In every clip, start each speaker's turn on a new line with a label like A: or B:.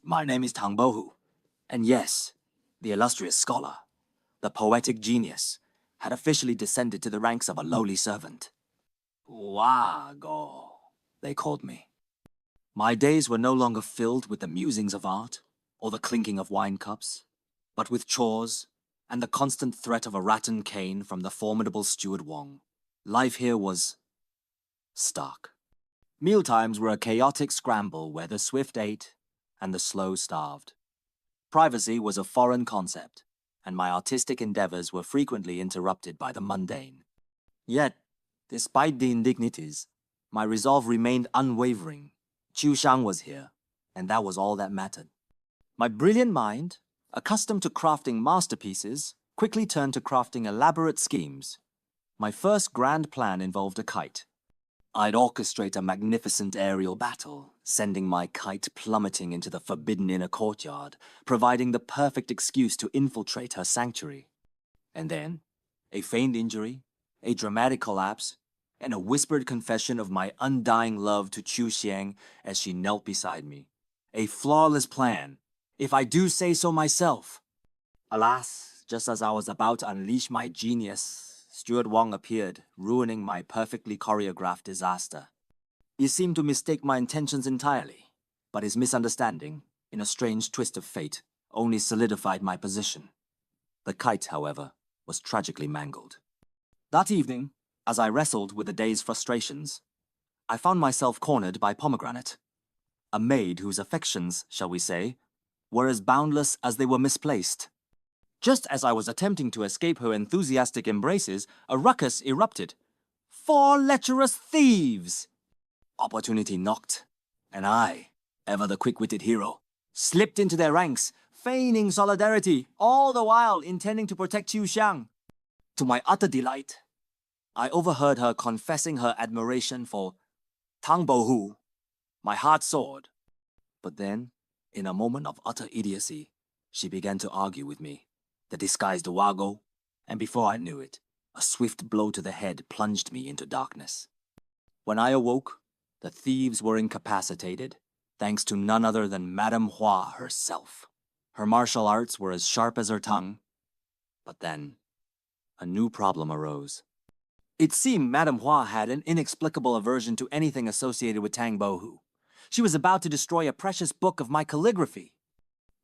A: My name is Tang Bohu, and yes, the illustrious scholar, the poetic genius, had officially descended to the ranks of a lowly servant. Wago, they called me. My days were no longer filled with the musings of art or the clinking of wine cups, but with chores and the constant threat of a rattan cane from the formidable steward Wong. Life here was stark. Mealtimes were a chaotic scramble where the swift ate and the slow starved. Privacy was a foreign concept, and my artistic endeavors were frequently interrupted by the mundane. Yet, despite the indignities, my resolve remained unwavering. Qiu Xiang was here, and that was all that mattered. My brilliant mind, accustomed to crafting masterpieces, quickly turned to crafting elaborate schemes. My first grand plan involved a kite. I'd orchestrate a magnificent aerial battle, sending my kite plummeting into the forbidden inner courtyard, providing the perfect excuse to infiltrate her sanctuary. And then, a feigned injury, a dramatic collapse, and a whispered confession of my undying love to Qiu Xiang as she knelt beside me. A flawless plan, if I do say so myself. Alas, just as I was about to unleash my genius, Steward Wong appeared, ruining my perfectly choreographed disaster. He seemed to mistake my intentions entirely, but his misunderstanding, in a strange twist of fate, only solidified my position. The kite, however, was tragically mangled. That evening, as I wrestled with the day's frustrations, I found myself cornered by Pomegranate, a maid whose affections, shall we say, were as boundless as they were misplaced. Just as I was attempting to escape her enthusiastic embraces, a ruckus erupted. 4 lecherous thieves! Opportunity knocked, and I, ever the quick-witted hero, slipped into their ranks, feigning solidarity, all the while intending to protect Qiu Xiang. To my utter delight, I overheard her confessing her admiration for Tang Bohu, my hard sword. But then, in a moment of utter idiocy, she began to argue with me. The disguised Wago, and before I knew it, a swift blow to the head plunged me into darkness. When I awoke, the thieves were incapacitated, thanks to none other than Madame Hua herself. Her martial arts were as sharp as her tongue. But then, a new problem arose. It seemed Madame Hua had an inexplicable aversion to anything associated with Tang Bohu. She was about to destroy a precious book of my calligraphy.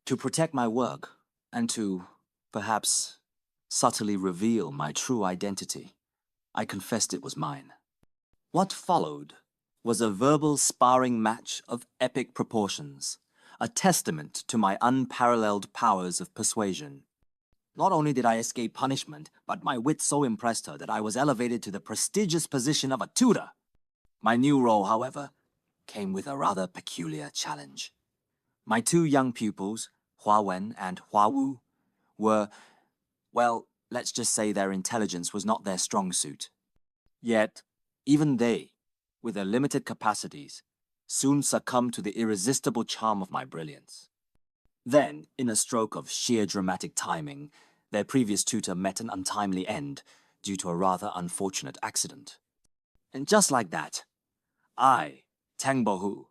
A: To protect my work, and to, perhaps, subtly reveal my true identity, I confessed it was mine. What followed was a verbal sparring match of epic proportions, a testament to my unparalleled powers of persuasion. Not only did I escape punishment, but my wit so impressed her that I was elevated to the prestigious position of a tutor. My new role, however, came with a rather peculiar challenge. My 2 young pupils, Hua Wen and Hua Wu, were, well, let's just say their intelligence was not their strong suit. Yet, even they, with their limited capacities, soon succumbed to the irresistible charm of my brilliance. Then, in a stroke of sheer dramatic timing, their previous tutor met an untimely end due to a rather unfortunate accident. And just like that, I, Tang Bohu,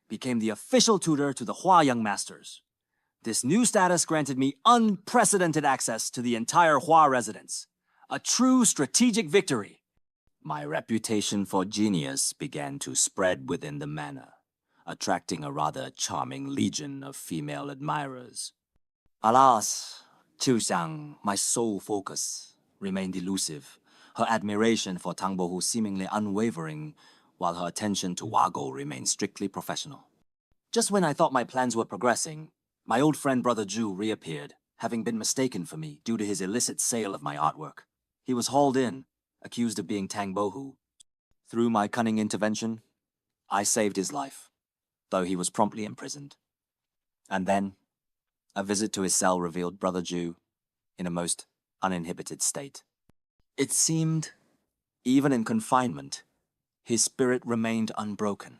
A: became the official tutor to the Hua young masters. This new status granted me unprecedented access to the entire Hua residence. A true strategic victory. My reputation for genius began to spread within the manor, attracting a rather charming legion of female admirers. Alas, Qiu Xiang, my sole focus, remained elusive, her admiration for Tang Bohu seemingly unwavering, while her attention to Wago remained strictly professional. Just when I thought my plans were progressing, my old friend Brother Zhu reappeared, having been mistaken for me due to his illicit sale of my artwork. He was hauled in, accused of being Tang Bohu. Through my cunning intervention, I saved his life, though he was promptly imprisoned. And then, a visit to his cell revealed Brother Zhu in a most uninhibited state. It seemed, even in confinement, his spirit remained unbroken.